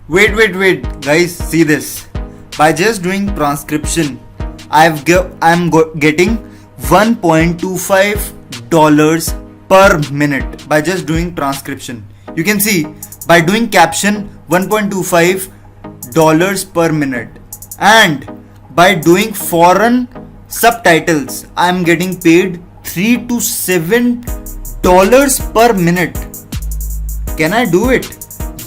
Wait, guys, see this. By just doing transcription, getting $1.25 per minute by just doing transcription. You can see by doing caption $1.25 per minute, and by doing foreign subtitles I am getting paid $3 to $7 per minute. Can I do it?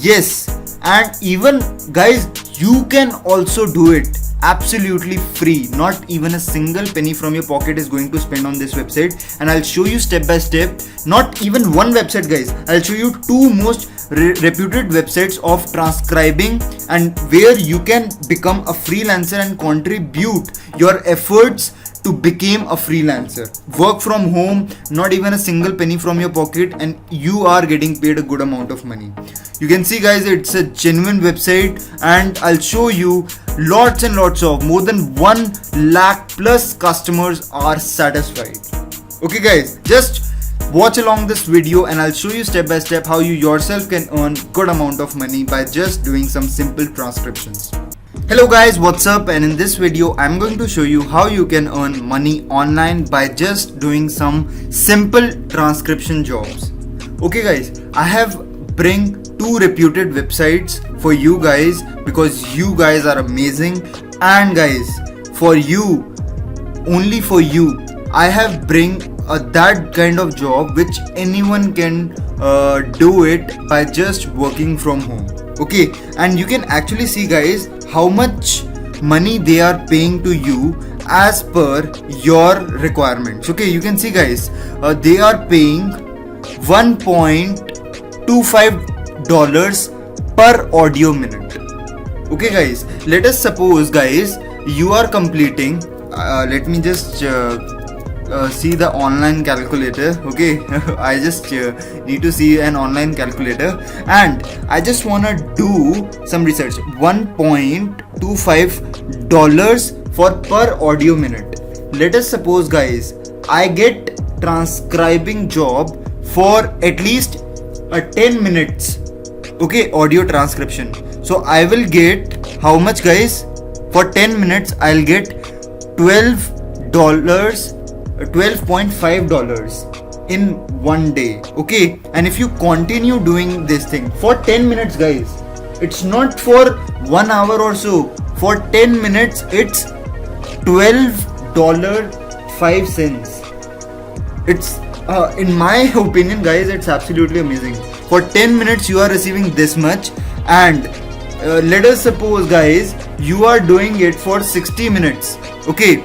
Yes. And even guys, you can also do it absolutely free. Not even a single penny from your pocket is going to spend on this website, and I'll show you step by step. Not even one website, guys. I'll show you two most reputed websites of transcribing, and where you can become a freelancer and contribute your efforts to become a freelancer. Work from home, not even a single penny from your pocket, and you are getting paid a good amount of money. You can see, guys, it's a genuine website, and I'll show you lots and lots of more than 1 lakh plus customers are satisfied. Okay, guys, just watch along this video and I'll show you step by step how you yourself can earn good amount of money by just doing some simple transcriptions. Hello guys, what's up? And in this video I'm going to show you how you can earn money online by just doing some simple transcription jobs. Okay guys, I have bring two reputed websites for you guys because you guys are amazing, and guys, for you, only for you, I have bring that kind of job which anyone can do it by just working from home. Okay, and you can actually see, guys, how much money they are paying to you as per your requirements. Okay, you can see, guys, they are paying $1.25 per audio minute. Okay guys, let us suppose, guys, you are completing let me just see the online calculator. Okay, I just need to see an online calculator, and I just wanna do some research. $1.25 for per audio minute. Let us suppose, guys, I get transcribing job for at least 10 minutes. Okay, audio transcription. So I will get how much, guys? For 10 minutes I'll get $12.5 in one day. Okay, and if you continue doing this thing for 10 minutes, guys, it's not for 1 hour or so. For 10 minutes it's $12.05. It's in my opinion, guys, it's absolutely amazing. For 10 minutes you are receiving this much, and let us suppose, guys, you are doing it for 60 minutes. Okay,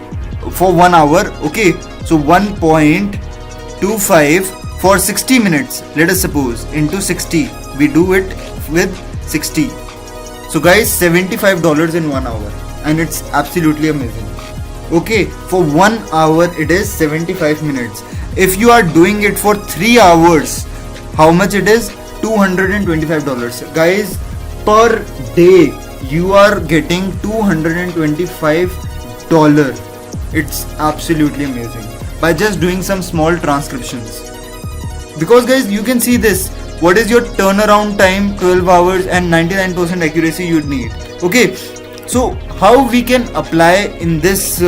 for 1 hour. Okay, so 1.25 for 60 minutes, let us suppose, into 60, we do it with 60. So guys, $75 in 1 hour, and it's absolutely amazing. Okay, for 1 hour it is 75 minutes. If you are doing it for 3 hours, how much it is? $225. Guys, per day you are getting $225. It's absolutely amazing by just doing some small transcriptions. Because guys, you can see this. What is your turnaround time? 12 hours and 99% accuracy you'd need. Okay, so how we can apply in this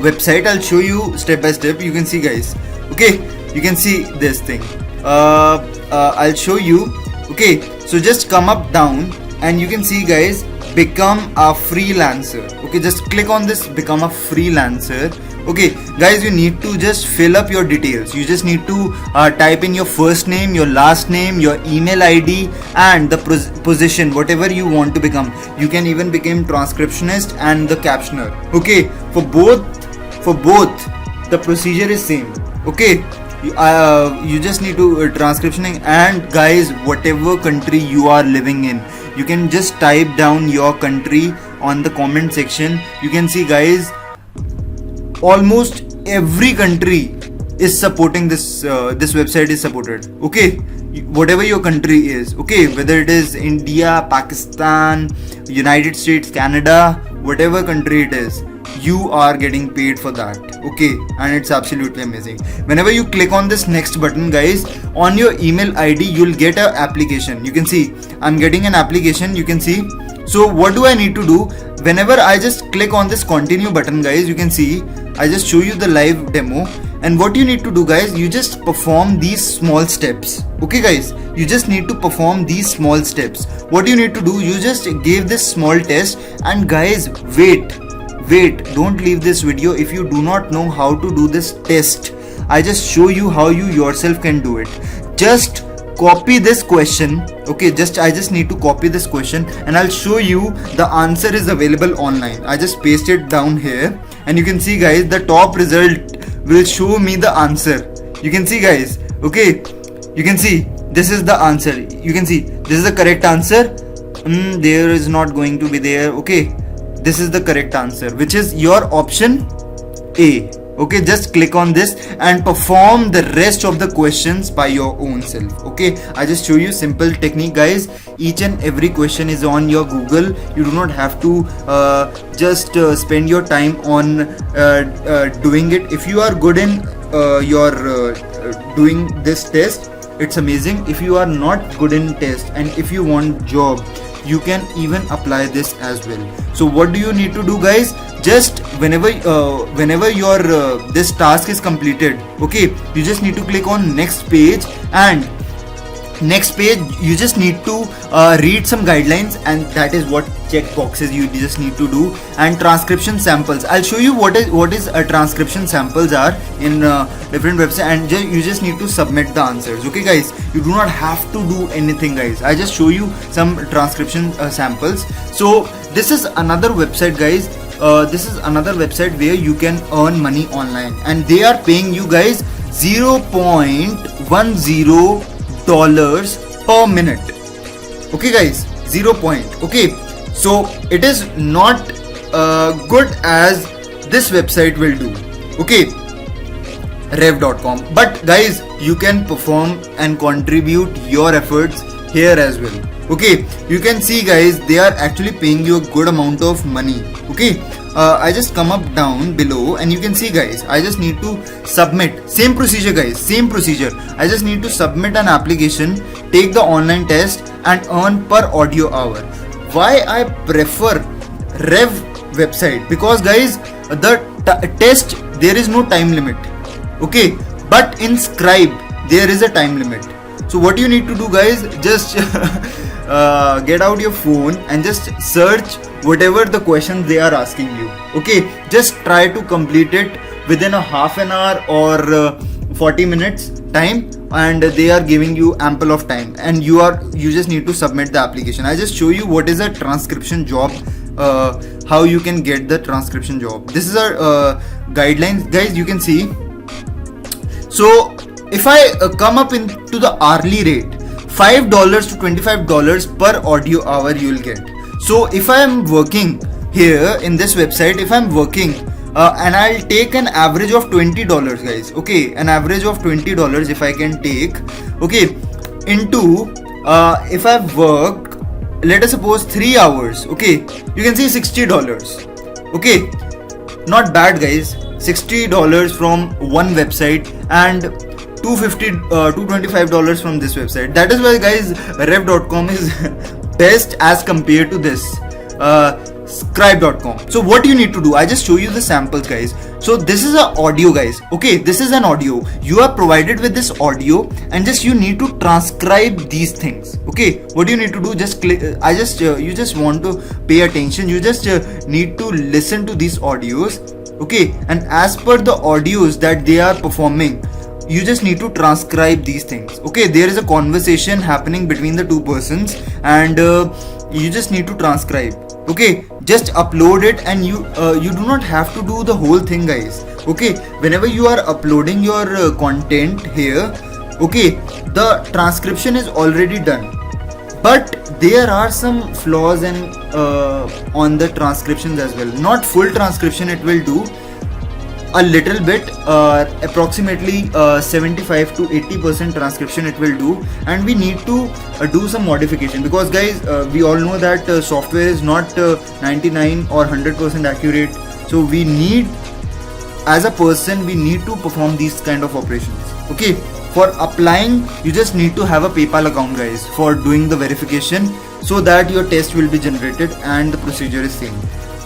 website, I'll show you step by step. You can see, guys. Okay, you can see this thing. I'll show you. Okay, so just come up down and you can see, guys, become a freelancer. Okay, just click on this, become a freelancer. Okay guys, you need to just fill up your details. You just need to type in your first name, your last name, your email ID, and the position, whatever you want to become. You can even become transcriptionist and the captioner. Okay, for both the procedure is same. Okay, you just need to transcriptioning. And guys, whatever country you are living in, you can just type down your country on the comment section. You can see, guys, almost every country is supporting this. This website is supported. Okay, whatever your country is. Okay, whether it is India, Pakistan, United States, Canada, whatever country it is, you are getting paid for that. Okay, and it's absolutely amazing. Whenever you click on this next button, guys, on your email ID you'll get an application. You can see I'm getting an application, you can see. So what do I need to do? Whenever I just click on this continue button, guys, you can see I just show you the live demo. And what you need to do, guys, you just perform these small steps. Okay, guys, you just need to perform these small steps. What you need to do, you just give this small test. And guys, wait, don't leave this video if you do not know how to do this test. I just show you how you yourself can do it. Just copy this question. Okay, I just need to copy this question and I'll show you the answer is available online. I just paste it down here and you can see, guys, the top result will show me the answer. You can see, guys. Okay, you can see this is the answer. You can see this is the correct answer. There is not going to be there. Okay, this is the correct answer, which is your option A. Okay, just click on this and perform the rest of the questions by your own self. Okay, I just show you simple technique, guys. Each and every question is on your Google. You do not have to just spend your time on doing it. If you are good in your doing this test, it's amazing. If you are not good in test and if you want job, you can even apply this as well. So what do you need to do, guys? Just whenever your this task is completed, okay, you just need to click on next page, and next page you just need to read some guidelines, and that is what check boxes you just need to do. And transcription samples, I'll show you what is a transcription samples are in different websites, and you just need to submit the answers. Okay, guys, you do not have to do anything, guys. I just show you some transcription samples. So this is another website, guys. This is another website where you can earn money online, and they are paying you, guys, $0.10 per minute. Okay, guys, 0. Okay, so it is not good as this website will do. Okay, rev.com, but guys, you can perform and contribute your efforts here as well. Okay, you can see, guys, they are actually paying you a good amount of money. Okay, I just come up down below and you can see, guys, I just need to submit. Same procedure, guys, same procedure. I just need to submit an application, take the online test and earn per audio hour. Why I prefer Rev website? Because, guys, the test, there is no time limit. Okay, but in Scribe there is a time limit. So what you need to do, guys, just get out your phone and just search whatever the questions they are asking you. Okay, just try to complete it within a half an hour or 40 minutes time, and they are giving you ample of time, and you just need to submit the application. I just show you what is a transcription job, how you can get the transcription job. This is our guidelines, guys, you can see. So if I come up into the hourly rate, $5 to $25 per audio hour you will get. So if I am working here in this website, if I am working and I'll take an average of $20, guys. Okay, an average of $20 if I can take. Okay, into if I work, let us suppose 3 hours. Okay, you can see $60. Okay, not bad, guys. $60 from one website and $225 from this website. That is why, guys, rev.com is best as compared to this scribe.com. So what you need to do, I just show you the samples, guys. So this is an audio, guys. Okay, this is an audio. You are provided with this audio, and just you need to transcribe these things. Okay, what you need to do, just click. You just want to pay attention. You just need to listen to these audios. Okay, and as per the audios that they are performing, you just need to transcribe these things. Okay, there is a conversation happening between the two persons, and you just need to transcribe. Okay, just upload it, and you do not have to do the whole thing, guys. Okay, whenever you are uploading your content here, okay, the transcription is already done, but there are some flaws and on the transcriptions as well. Not full transcription it will do, a little bit, approximately 75 to 80% transcription it will do, and we need to do some modification, because, guys, we all know that software is not 99 or 100% accurate. So we need, as a person, we need to perform these kind of operations. Okay, for applying you just need to have a PayPal account, guys, for doing the verification, so that your test will be generated and the procedure is same.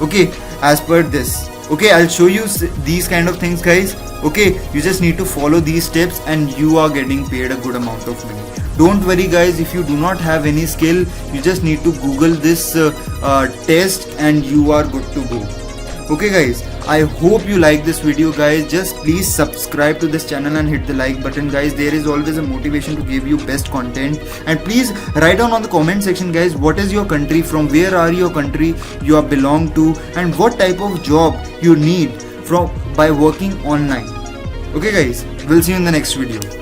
Okay, as per this. Okay, I'll show you these kind of things, guys. Okay, you just need to follow these steps and you are getting paid a good amount of money. Don't worry, guys, if you do not have any skill, you just need to Google this test and you are good to go. Okay, guys, I hope you like this video, guys. Just please subscribe to this channel and hit the like button, guys. There is always a motivation to give you best content. And please write down on the comment section, guys, what is your country, from where are your country you are belong to, and what type of job you need from by working online. Okay, guys, we'll see you in the next video.